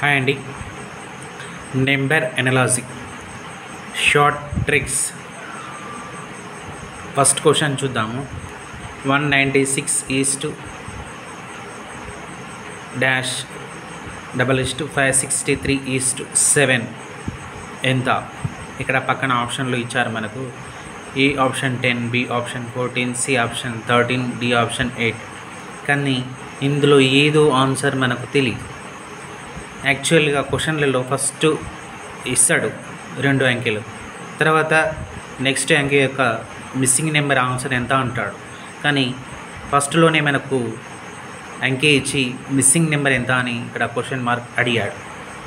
Hi అండి. Number analogy short tricks. First question చూద్దాము. 196:563:7 ఎంత? ఇక్కడ పక్కన ఆప్షన్లు ఇచ్చారు మనకు. A option 10, B option 14, C option 13, D option 8. కానీ ఇందులో ఏదో ఆన్సర్ మనకు తెలియదు. యాక్చువల్గా క్వశ్చన్లలో ఫస్ట్ ఇస్తాడు 2 అంకెలు, తర్వాత నెక్స్ట్ అంకె యొక్క మిస్సింగ్ నెంబర్ ఆన్సర్ ఎంత అంటాడు. కానీ ఫస్ట్లోనే మనకు అంకె ఇచ్చి మిస్సింగ్ నెంబర్ ఎంత అని ఇక్కడ క్వశ్చన్ మార్క్ అడిగాడు.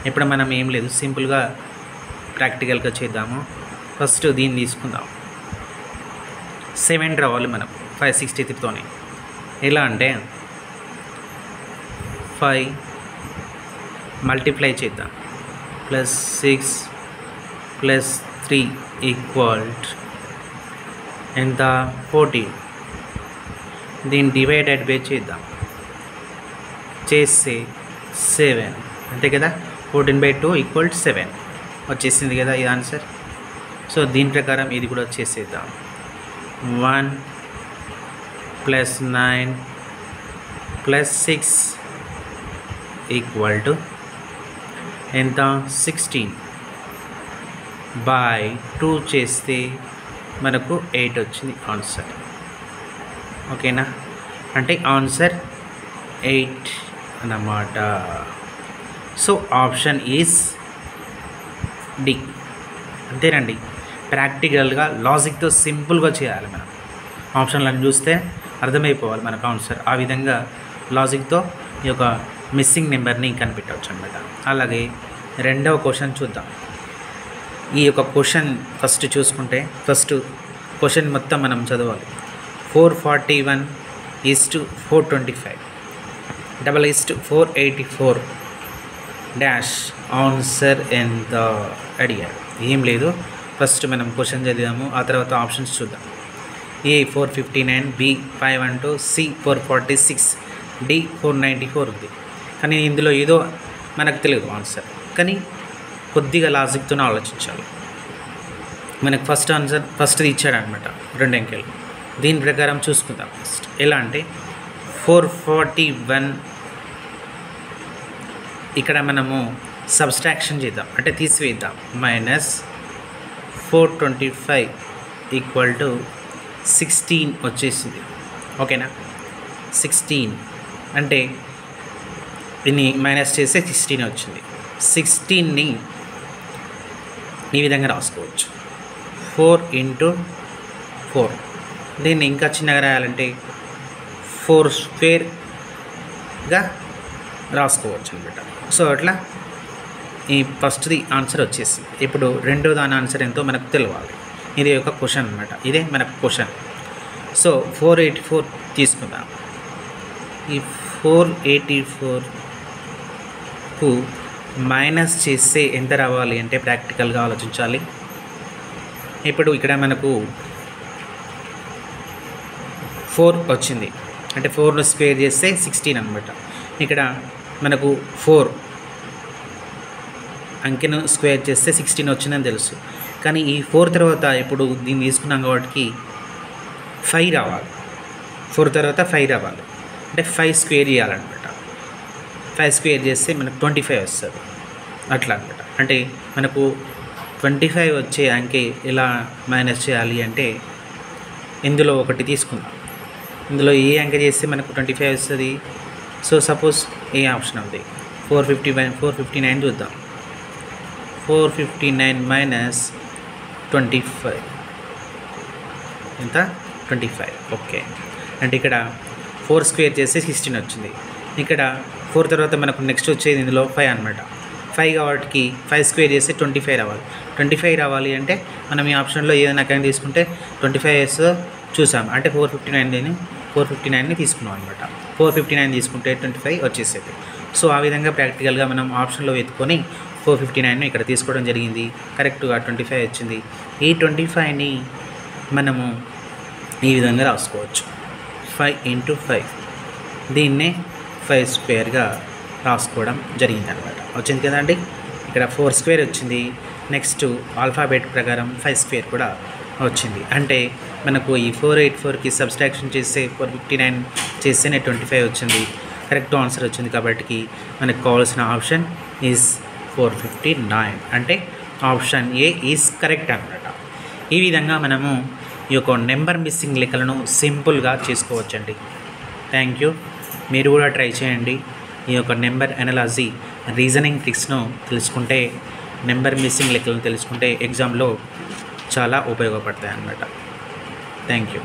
ఇప్పుడు మనం ఏం లేదు, సింపుల్గా ప్రాక్టికల్గా చేద్దాము. ఫస్ట్ దీన్ని తీసుకుందాం. 7 రావాలి మనకు 563తోనే. ఎలా అంటే 5 మల్టిప్లై చేద్దాం. +6 +3 ఈక్వల్ ఎంత? 14. దీన్ని డివైడెడ్ బై చేద్దాం. చేస్తే 7 అంతే కదా. 14/2 = 7 వచ్చేసింది కదా ఇది ఆన్సర్. సో దీని ప్రకారం ఇది కూడా వచ్చేసేద్దాం. 1 + 9 + 6 ఈక్వల్ టు ఎంత? 16/2 చేస్తే మనకు 8 వచ్చింది ఆన్సర్. ఓకేనా? అంటే ఆన్సర్ 8 అన్నమాట. So option is D. అంతేనండి. ప్రాక్టికల్గా లాజిక్తో సింపుల్గా చేయాలి. మనం ఆప్షన్లను చూస్తే అర్థమైపోవాలి మనకు ఆన్సర్. ఆ విధంగా లాజిక్తో ఈ యొక్క మిస్సింగ్ నెంబర్ని కనిపెట్టవచ్చు అన్నమాట. అలాగే రెండవ క్వశ్చన్ చూద్దాం. ఈ యొక్క క్వశ్చన్ ఫస్ట్ చూసుకుంటే, ఫస్ట్ క్వశ్చన్ మొత్తం మనం చదవాలి. 441:425 484 డాష్ ఆన్సర్ ఎంత అడిగారు. ఏం లేదు, ఫస్ట్ మనం క్వశ్చన్ చదివాము, ఆ తర్వాత ఆప్షన్స్ చూద్దాం. ఏ 459, బి 512, సి 446, డి 494 ఉంది. కానీ ఇందులో ఏదో మనకు తెలియదు ఆన్సర్. కానీ కొద్దిగా లాజిక్తోనే ఆలోచించాలి. మనకు ఫస్ట్ ఆన్సర్ ఫస్ట్ది ఇచ్చాడనమాట 2 అంకెలు. దీని ప్రకారం చూసుకుందాం. ఫస్ట్ ఎలా అంటే 441 ఇక్కడ మనము సబ్స్ట్రాక్షన్ చేద్దాం, అంటే తీసివేద్దాం. -425 = 16 వచ్చేసింది. ఓకేనా? 16 అంటే దీన్ని మైనస్ చేస్తే 16 వచ్చింది. 16ని ఈ విధంగా రాసుకోవచ్చు. 4 × 4. దీన్ని ఇంకా చిన్నగా రాయాలంటే 4² రాసుకోవచ్చు అనమాట. సో అట్లా ఈ ఫస్ట్ది ఆన్సర్ వచ్చేసింది. ఇప్పుడు రెండో దాని ఆన్సర్ ఎంతో మనకు తెలియాలి. ఇది ఒక క్వశ్చన్ అనమాట. ఇదే మనకు క్వశ్చన్. సో 484 తీసుకుందాం. ఈ 484కు మైనస్ చేస్తే ఎంత రావాలి అంటే ప్రాక్టికల్గా ఆలోచించాలి. ఇప్పుడు ఇక్కడ మనకు 4 వచ్చింది, అంటే 4ను స్క్వేర్ చేస్తే 16 అనమాట. ఇక్కడ మనకు 4 అంకెను స్క్వేర్ చేస్తే 16 వచ్చిందని తెలుసు. కానీ ఈ 4 తర్వాత ఇప్పుడు దీన్ని తీసుకున్నాం కాబట్టి 5 రావాలి. 4 తర్వాత 5 రావాలి, అంటే 5 స్క్వేర్ చేయాలన్నమాట. 5 స్క్వేర్ చేస్తే మనకు 25 వస్తుంది. అట్లా అనమాట. అంటే మనకు 25 వచ్చే అంకె ఎలా మైనస్ చేయాలి అంటే ఇందులో ఒకటి తీసుకుందాం. ఇందులో ఏ అంకె చేస్తే మనకు 25 వస్తుంది. సో సపోజ్ ఏ ఆప్షన్ ఉంది. 459 చూద్దాం. 459 - 25 ఎంత? 25. ఓకే. అంటే ఇక్కడ 4 స్క్వేర్ చేస్తే 16 వచ్చింది. ఇక్కడ 4 తర్వాత మనకు నెక్స్ట్ వచ్చేది ఇందులో 5 అనమాట. 5 కాబట్టి 5 స్క్వేర్ చేస్తే 25 రావాలి. 25 రావాలి అంటే మనం ఈ ఆప్షన్లో ఏదైనా కానీ తీసుకుంటే 25 చూసాం, అంటే 459ని తీసుకున్నాం అనమాట. 459 తీసుకుంటే 25 వచ్చేసేది. సో ఆ విధంగా ప్రాక్టికల్గా మనం ఆప్షన్లో వెతుకొని 459ను ఇక్కడ తీసుకోవడం జరిగింది. కరెక్ట్గా 25 వచ్చింది. ఈ 25ని మనము ఈ విధంగా రాసుకోవచ్చు. 5 × 5 దీన్నే 5 స్క్వేర్గా రాసుకోవడం జరిగింది అనమాట. వచ్చింది కదండి. ఇక్కడ 4 స్క్వేర్ వచ్చింది. నెక్స్ట్ ఆల్ఫాబెట్ ప్రకారం 5 స్క్వేర్ కూడా వచ్చింది. అంటే మనకు ఈ 484కి సబ్స్ట్రాక్షన్ చేస్తే 459 చేస్తేనే 25 వచ్చింది. కరెక్ట్ ఆన్సర్ వచ్చింది కాబట్టి మనకు కావాల్సిన ఆప్షన్ ఈజ్ 459. అంటే ఆప్షన్ ఏ ఈజ్ కరెక్ట్ అనమాట. ఈ విధంగా మనము ఈ యొక్క నెంబర్ మిస్సింగ్ లెక్కలను సింపుల్గా చేసుకోవచ్చండి. Thank you. మీరు కూడా ట్రై చేయండి. ఈ యొక్క నెంబర్ ఎనాలజీ రీజనింగ్ ట్రిక్స్ను తెలుసుకుంటే, నెంబర్ మిస్సింగ్ లెక్కలను తెలుసుకుంటే ఎగ్జామ్లో చాలా ఉపయోగపడతాయి అన్నమాట. Thank you.